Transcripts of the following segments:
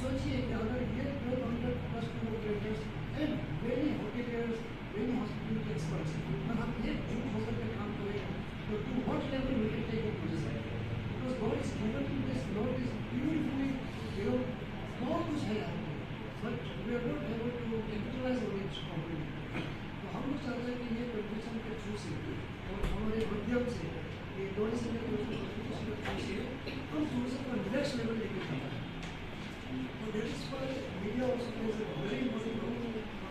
सोचिए कि अगर ये 1200 plus kilometres and very hospitals, very hospital के एक्सपर्ट्स, अगर हम एक जुट होकर के काम करें तो to what level we can take a position, because God is given this, God is beautifully, बहुत कुछ है यहाँ पे, but we are not able to capitalise on it properly. तो हम लोग चाहते हैं कि ये कन्वेंशन के थ्रू से और हमारे माध्यम से ये डोनेशन के थ्रू से हम टूरिज्म को नेक्स्ट लेवल लेके जाना है। तो that is for media also plays a very important role.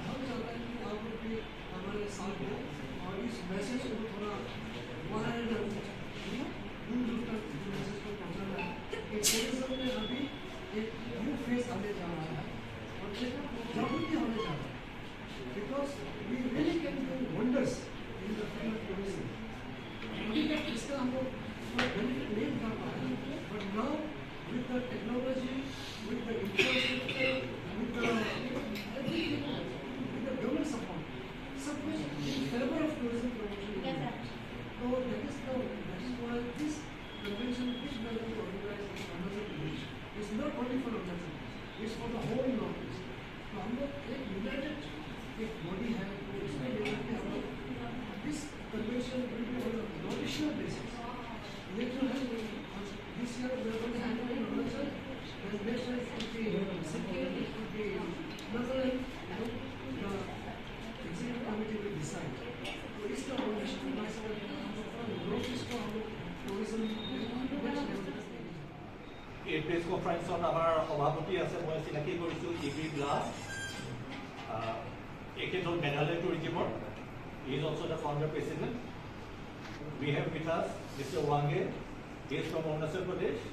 हम चाहते हैं कि आप लोग भी हमारे साथ हो और इस मैसेज को थोड़ा वायरल दूर दूर तक इस मैसेज को पहुँचाना है कि टूरिज्म में अभी एक न्यू फेज आने जा रहा है और एक जागृति होने जा रहा है, because we really can do wonders in the field of tourism. अभी तक इसका हम लोग बेनिफिट नहीं उठा पाए, but now with the technology, with the infrastructure, with the everything, with the government support, सब कुछ in favor of tourism promotion. Yes, so that is why this convention is going to organize in Arunachal Pradesh. It's not only for Arunachal Pradesh, it's for the whole Northeast. तो हम लोग एक united एक body है, तो इसमें लेकर के हम लोग this convention will be on a national basis. ये जो है this year we are going to handle in Arunachal, and next year it will be Sikkim, it will be Nagaland, the executive committee will decide. तो इसका national national north east को हम लोग tourism next level तक लेके जाएंगे। এই press কনফাৰেন্সত আমাৰ সভাপতি আছে, মই চিনাকি কৰিছোঁ ই.বি. ব্লাছ, এখেত হ'ল মেঘালয় টুৰিজিমৰ, he is also' the founder president. We have with us Mr. Wange. He is from Arunachal Pradesh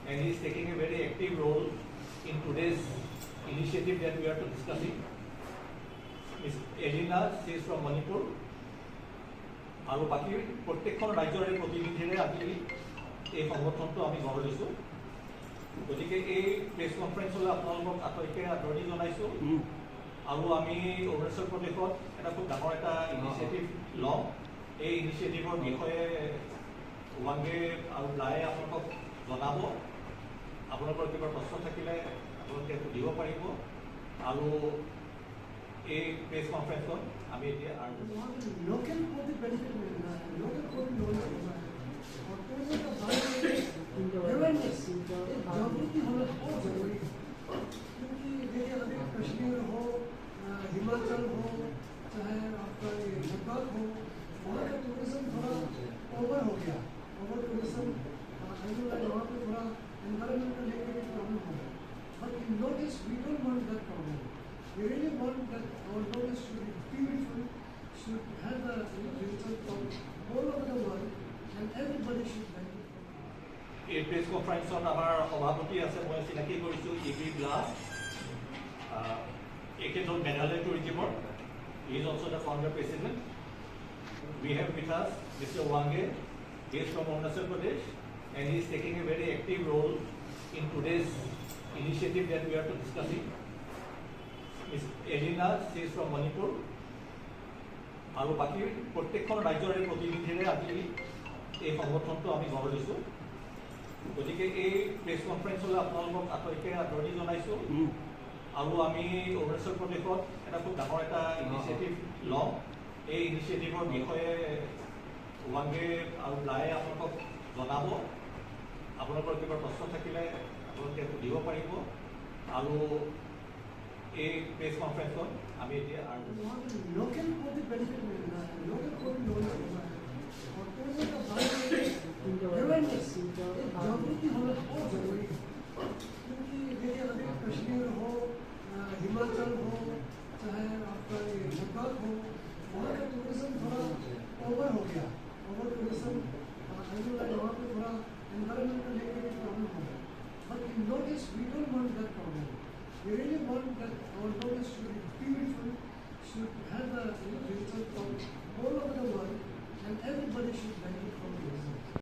and he is taking a very active role in today's initiative that we are discussing. Ms. Elina, she is from Manipur. আৰু বাকী প্ৰত্যেকখন ৰাজ্যৰে প্ৰতিনিধিৰে আজি এই সংগঠনটো আমি গঢ় লৈছোঁ। গতিকে এই প্ৰেছ কনফাৰেন্সলৈ আপোনালোকক আটাইকে আদৰণি জনাইছোঁ। আৰু আমি অৰুণাচল প্ৰদেশত এটা খুব ডাঙৰ এটা ইনিচিয়েটিভ লওঁ। এই ইনিচিয়েটিভৰ বিষয়ে ওৱাংগে আৰু ব্লাই আপোনালোকক জনাব। আপোনালোকৰ কিবা প্ৰশ্ন থাকিলে আপোনালোকে সুধিব পাৰিব। আৰু এই প্ৰেছ কনফাৰেন্সখন আমি এতিয়া लोकल को भी बेनिफिट मिलना है, लोकल को भी नॉलेज होना है और टूरिज्म का बारे में अवेयरनेस जागृति होना बहुत जरूरी है। क्योंकि देखिए अभी कश्मीर हो, हिमाचल हो, चाहे आपका ये लद्दाख हो, वहाँ का टूरिज्म थोड़ा ओवर हो गया, ओवर टूरिज्म वहाँ पे थोड़ा एनवायरमेंट को लेकर के प्रॉब्लम हो गया। But in north east we don't want that problem. We really want that our knowledge should be beautiful, should have the results from all over the world, and everybody should benefit from it. এই press কনফাৰেন্সত আমাৰ সভাপতি আছে, মই চিনাকি কৰিছোঁ EB. Blah, এখেত হ'ল মেঘালয় টুৰিজিমৰ, he is also' the founder president. We have with us Mr. Wange. He is from Arunachal Pradesh and he is taking a very active role in today's initiative that we are discussing. Ms. Elina, she is from Manipur. আৰু বাকী প্ৰত্যেকখন ৰাজ্যৰে প্ৰতিনিধিৰে আজি এই সংগঠনটো আমি গঢ় লৈছোঁ। গতিকে এই প্ৰেছ কনফাৰেন্সলৈ আপোনালোকক আটাইকে আদৰণি জনাইছোঁ। আৰু আমি অৰুণাচল প্ৰদেশত এটা খুব ডাঙৰ এটা ইনিচিয়েটিভ লওঁ। এই ইনিচিয়েটিভৰ বিষয়ে ওৱাংগে আৰু ব্লাই আপোনালোকক জনাব। আপোনালোকৰ কিবা প্ৰশ্ন থাকিলে আপোনালোকে সুধিব পাৰিব। আৰু এই প্ৰেছ কনফাৰেন্সখন আমি এতিয়া लोकल को भी बेनिफिट मिलना है, लोकल को भी नॉलेज होना है और टूरिज्म का बारे में अवेयरनेस जागृति होना बहुत जरूरी है। क्योंकि देखिए अभी कश्मीर हो, हिमाचल हो, चाहे आपका ये लद्दाख हो, वहाँ का टूरिज्म थोड़ा ओवर हो गया, ओवर टूरिज्म वहाँ पे थोड़ा एनवायरमेंट को लेकर के प्रॉब्लम हो गया। But in north east we don't want that problem. We really want that our knowledge should be beautiful, should have the results from all over the world, and everybody should benefit from it.